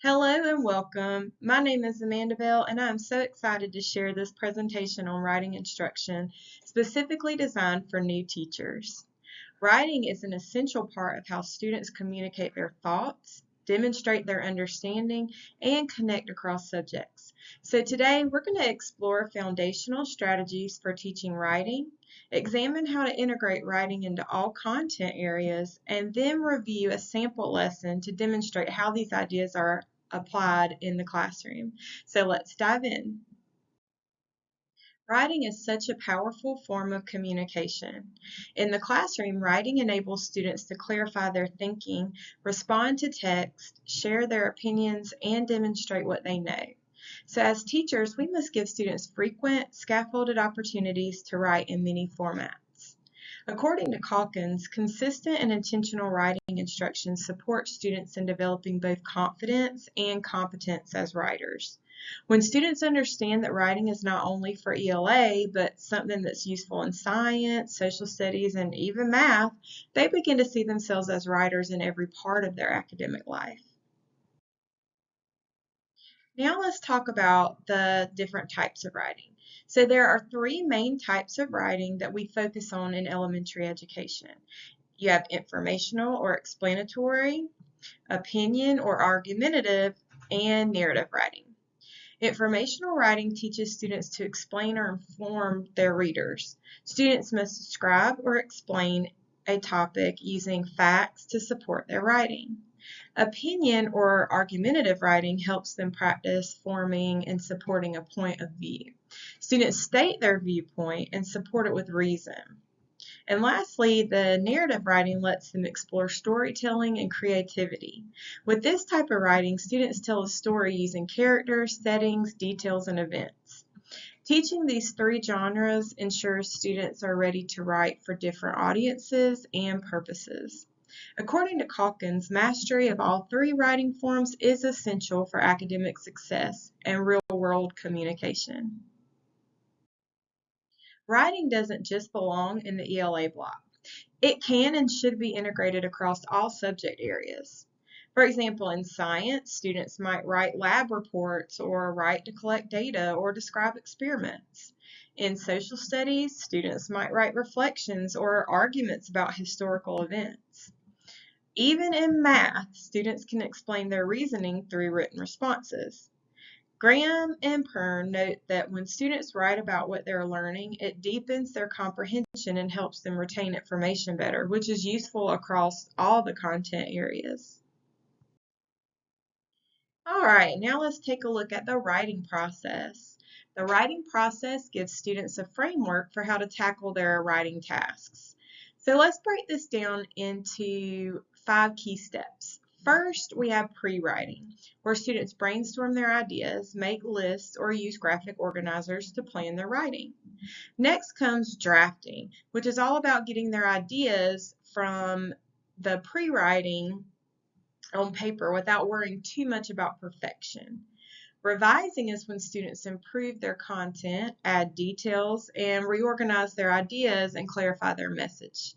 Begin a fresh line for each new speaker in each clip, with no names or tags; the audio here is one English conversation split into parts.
Hello and welcome. My name is Amanda Bell, and I am so excited to share this presentation on writing instruction specifically designed for new teachers. Writing is an essential part of how students communicate their thoughts, demonstrate their understanding, and connect across subjects. So today we're going to explore foundational strategies for teaching writing, examine how to integrate writing into all content areas, and then review a sample lesson to demonstrate how these ideas are applied in the classroom. So let's dive in. Writing is such a powerful form of communication. In the classroom, writing enables students to clarify their thinking, respond to text, share their opinions, and demonstrate what they know. So as teachers, we must give students frequent, scaffolded opportunities to write in many formats. According to Calkins, consistent and intentional writing instruction supports students in developing both confidence and competence as writers. When students understand that writing is not only for ELA, but something that's useful in science, social studies, and even math, they begin to see themselves as writers in every part of their academic life. Now let's talk about the different types of writing. So there are three main types of writing that we focus on in elementary education. You have informational or explanatory, opinion or argumentative, and narrative writing. Informational writing teaches students to explain or inform their readers. Students must describe or explain a topic using facts to support their writing. Opinion or argumentative writing helps them practice forming and supporting a point of view. Students state their viewpoint and support it with reason. And lastly, the narrative writing lets them explore storytelling and creativity. With this type of writing, students tell a story using characters, settings, details, and events. Teaching these three genres ensures students are ready to write for different audiences and purposes. According to Calkins, mastery of all three writing forms is essential for academic success and real-world communication. Writing doesn't just belong in the ELA block. It can and should be integrated across all subject areas. For example, in science, students might write lab reports or write to collect data or describe experiments. In social studies, students might write reflections or arguments about historical events. Even in math, students can explain their reasoning through written responses. Graham and Pern note that when students write about what they're learning, it deepens their comprehension and helps them retain information better, which is useful across all the content areas. All right, now let's take a look at the writing process. The writing process gives students a framework for how to tackle their writing tasks. So let's break this down into 5 key steps. First, we have pre-writing, where students brainstorm their ideas, make lists, or use graphic organizers to plan their writing. Next comes drafting, which is all about getting their ideas from the pre-writing on paper without worrying too much about perfection. Revising is when students improve their content, add details, and reorganize their ideas and clarify their message.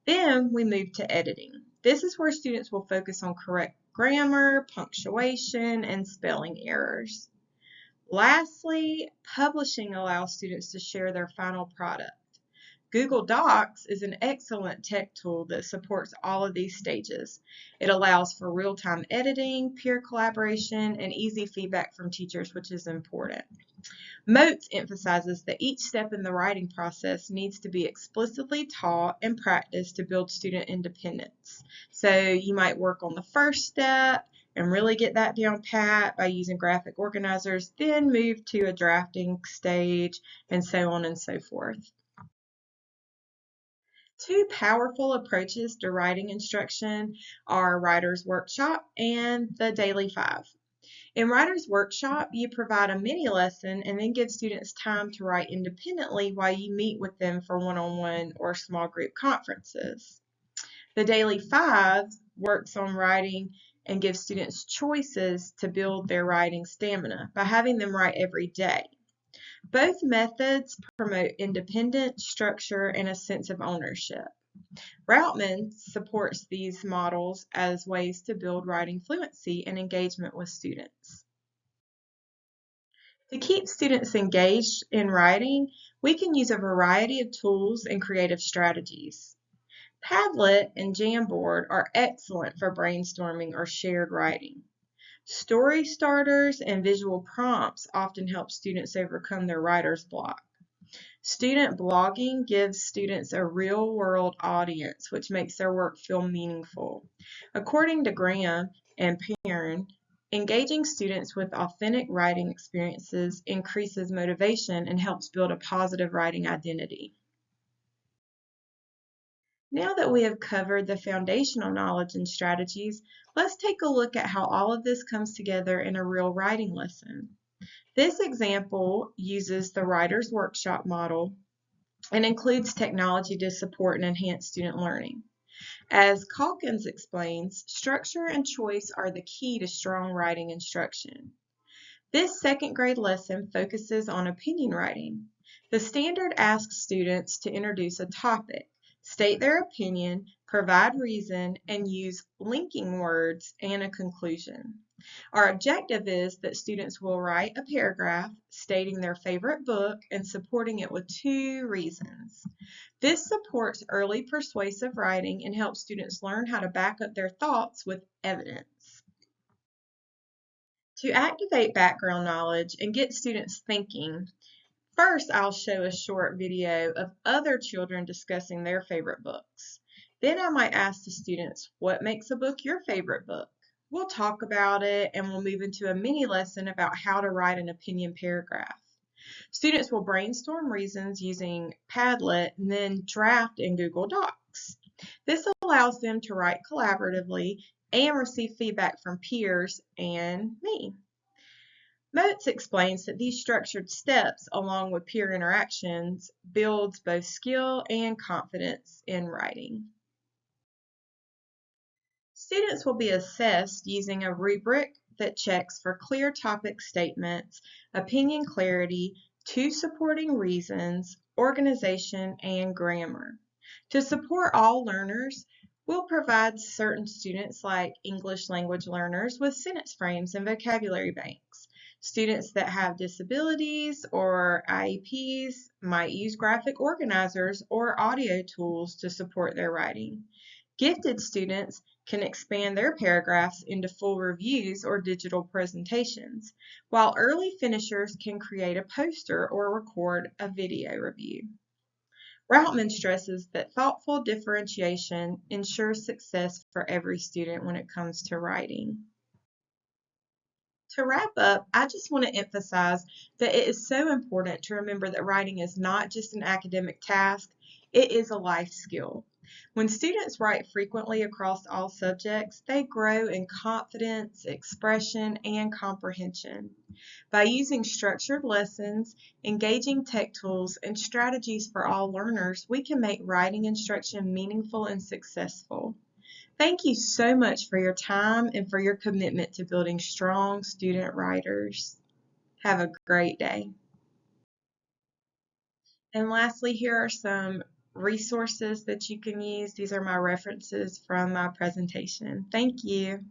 Then we move to editing. This is where students will focus on correct grammar, punctuation, and spelling errors. Lastly, publishing allows students to share their final product. Google Docs is an excellent tech tool that supports all of these stages. It allows for real-time editing, peer collaboration, and easy feedback from teachers, which is important. Motes emphasizes that each step in the writing process needs to be explicitly taught and practiced to build student independence. So you might work on the first step and really get that down pat by using graphic organizers, then move to a drafting stage, and so on and so forth. Two powerful approaches to writing instruction are Writer's Workshop and the Daily Five. In Writer's Workshop, you provide a mini lesson and then give students time to write independently while you meet with them for one-on-one or small group conferences. The Daily Five works on writing and gives students choices to build their writing stamina by having them write every day. Both methods promote independence, structure, and a sense of ownership. Routman supports these models as ways to build writing fluency and engagement with students. To keep students engaged in writing, we can use a variety of tools and creative strategies. Padlet and Jamboard are excellent for brainstorming or shared writing. Story starters and visual prompts often help students overcome their writer's block. Student blogging gives students a real-world audience, which makes their work feel meaningful. According to Graham and Perrin, engaging students with authentic writing experiences increases motivation and helps build a positive writing identity. Now that we have covered the foundational knowledge and strategies, let's take a look at how all of this comes together in a real writing lesson. This example uses the Writer's Workshop model and includes technology to support and enhance student learning. As Calkins explains, structure and choice are the key to strong writing instruction. This second grade lesson focuses on opinion writing. The standard asks students to introduce a topic, state their opinion, provide reason, and use linking words and a conclusion. Our objective is that students will write a paragraph stating their favorite book and supporting it with 2 reasons. This supports early persuasive writing and helps students learn how to back up their thoughts with evidence. To activate background knowledge and get students thinking, first I'll show a short video of other children discussing their favorite books. Then I might ask the students, what makes a book your favorite book? We'll talk about it and we'll move into a mini lesson about how to write an opinion paragraph. Students will brainstorm reasons using Padlet and then draft in Google Docs. This allows them to write collaboratively and receive feedback from peers and me. Moats explains that these structured steps, along with peer interactions, builds both skill and confidence in writing. Students will be assessed using a rubric that checks for clear topic statements, opinion clarity, 2 supporting reasons, organization, and grammar. To support all learners, we'll provide certain students like English language learners with sentence frames and vocabulary banks. Students that have disabilities or IEPs might use graphic organizers or audio tools to support their writing. Gifted students can expand their paragraphs into full reviews or digital presentations, while early finishers can create a poster or record a video review. Routman stresses that thoughtful differentiation ensures success for every student when it comes to writing. To wrap up, I just want to emphasize that it is so important to remember that writing is not just an academic task, it is a life skill. When students write frequently across all subjects, they grow in confidence, expression, and comprehension. By using structured lessons, engaging tech tools, and strategies for all learners, we can make writing instruction meaningful and successful. Thank you so much for your time and for your commitment to building strong student writers. Have a great day. And lastly, here are some resources that you can use. These are my references from my presentation. Thank you.